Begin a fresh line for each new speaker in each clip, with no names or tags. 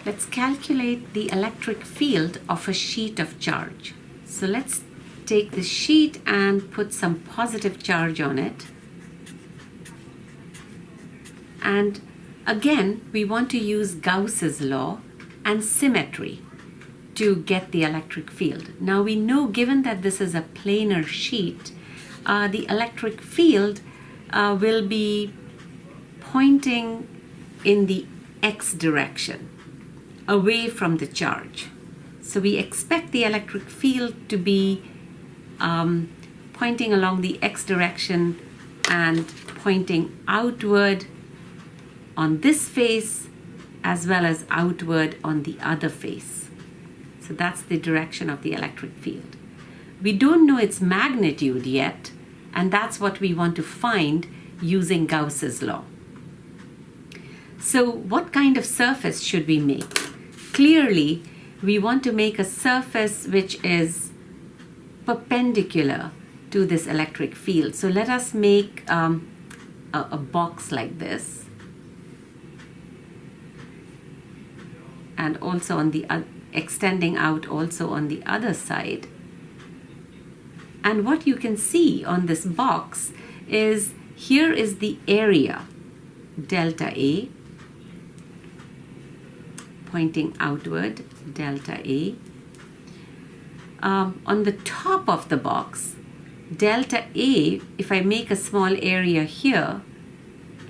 Let's calculate the electric field of a sheet of charge. So let's take the sheet and put some positive charge on it. And again, we want to use Gauss's law and symmetry to get the electric field. Now we know, given that this is a planar sheet, the electric field will be pointing in the x direction, away from the charge. So we expect the electric field to be pointing along the x direction and pointing outward on this face as well as outward on the other face. So that's the direction of the electric field. We don't know its magnitude yet, and that's what we want to find using Gauss's law. So what kind of surface should we make? Clearly, we want to make a surface which is perpendicular to this electric field. So let us make a box like this. And also on the extending out also on the other side. And what you can see on this box is here is the area, delta A, pointing outward, delta A. On the top of the box, delta A, if I make a small area here,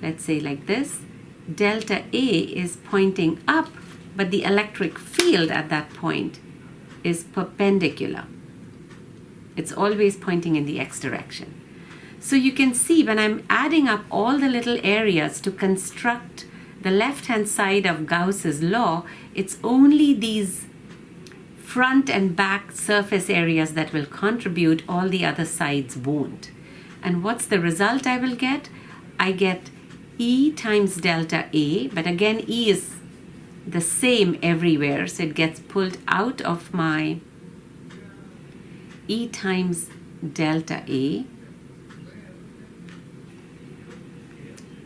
let's say like this, delta A is pointing up, but the electric field at that point is perpendicular. It's always pointing in the x direction. So you can see when I'm adding up all the little areas to construct the left-hand side of Gauss's law, it's only these front and back surface areas that will contribute, all the other sides won't. And what's the result I will get? I get E times delta A, but again E is the same everywhere, so it gets pulled out of my E times delta A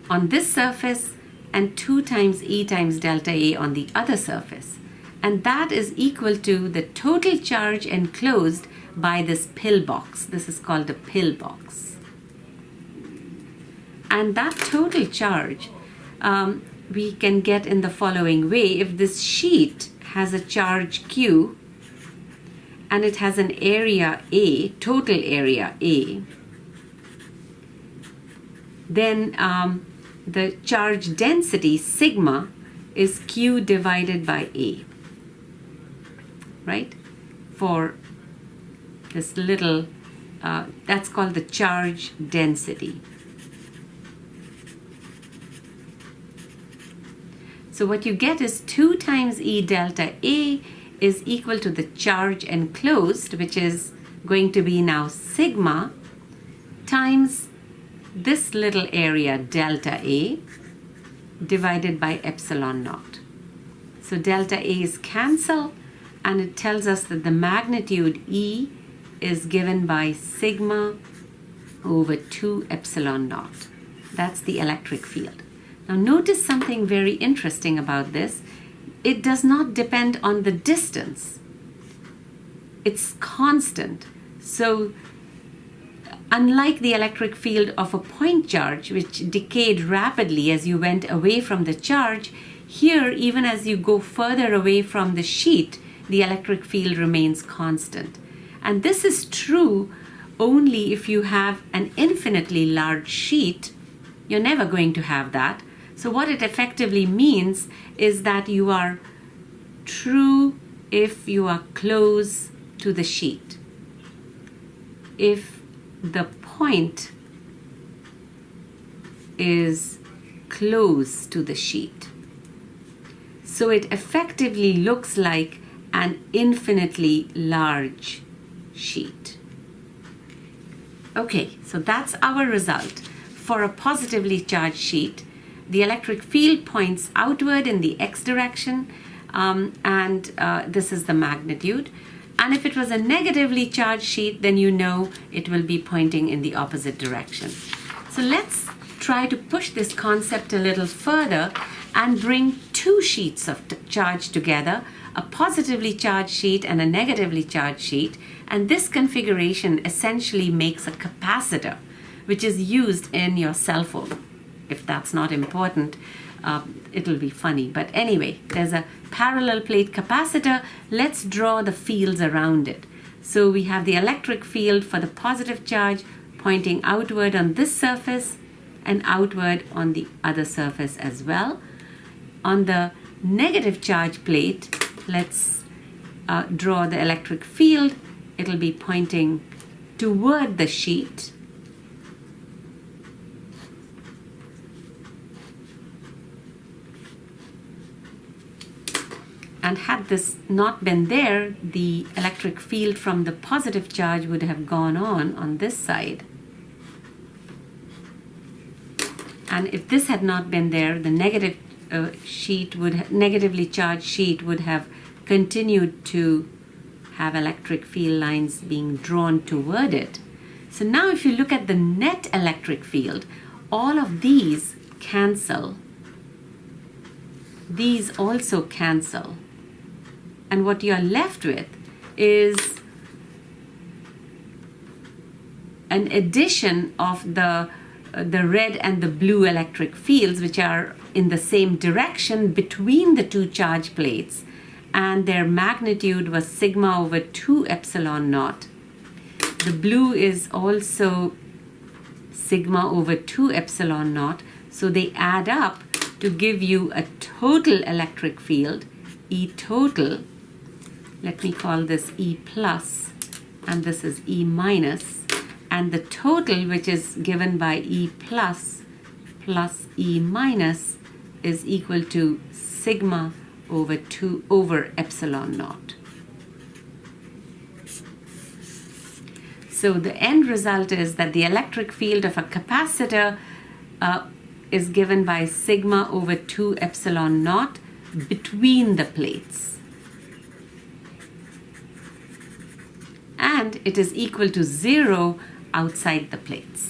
on this surface and 2 times E times delta A on the other surface. And that is equal to the total charge enclosed by this pillbox. This is called a pillbox. And that total charge we can get in the following way. If this sheet has a charge Q and it has an area A, total area A, then the charge density, sigma, is Q divided by A, right? For this little, that's called the charge density. So what you get is 2 times E delta A is equal to the charge enclosed, which is going to be now sigma, times this little area delta A divided by epsilon naught. So delta A is cancelled, and it tells us that the magnitude E is given by sigma over 2 epsilon naught. That's the electric field. Now notice something very interesting about this. It does not depend on the distance. It's constant. So unlike the electric field of a point charge, which decayed rapidly as you went away from the charge, here, even as you go further away from the sheet, the electric field remains constant. And this is true only if you have an infinitely large sheet. You're never going to have that. So what it effectively means is that you are true if you are close to the sheet. If the point is close to the sheet. So it effectively looks like an infinitely large sheet. Okay, so that's our result. For a positively charged sheet, the electric field points outward in the x direction, and this is the magnitude. And if it was a negatively charged sheet, then you know it will be pointing in the opposite direction. So let's try to push this concept a little further and bring 2 two sheets of charge together, a positively charged sheet and a negatively charged sheet, and this configuration essentially makes a capacitor, which is used in your cell phone. If that's not important, it'll be funny. But anyway, there's a parallel plate capacitor. Let's draw the fields around it. So we have the electric field for the positive charge pointing outward on this surface and outward on the other surface as well. On the negative charge plate, let's draw the electric field. It'll be pointing toward the sheet. And had this not been there, the electric field from the positive charge would have gone on this side. And if this had not been there, the negative negatively charged sheet would have continued to have electric field lines being drawn toward it. So now if you look at the net electric field, all of these cancel. These also cancel. And what you're left with is an addition of the red and the blue electric fields, which are in the same direction between the two charge plates, and their magnitude was sigma over 2 epsilon naught. The blue is also sigma over 2 epsilon naught, so they add up to give you a total electric field, E total. Let me call this E plus, and this is E minus. And the total, which is given by E plus E minus, is equal to sigma over 2 over epsilon naught. So the end result is that the electric field of a capacitor is given by sigma over 2 epsilon naught between the plates. And it is equal to 0 outside the plates.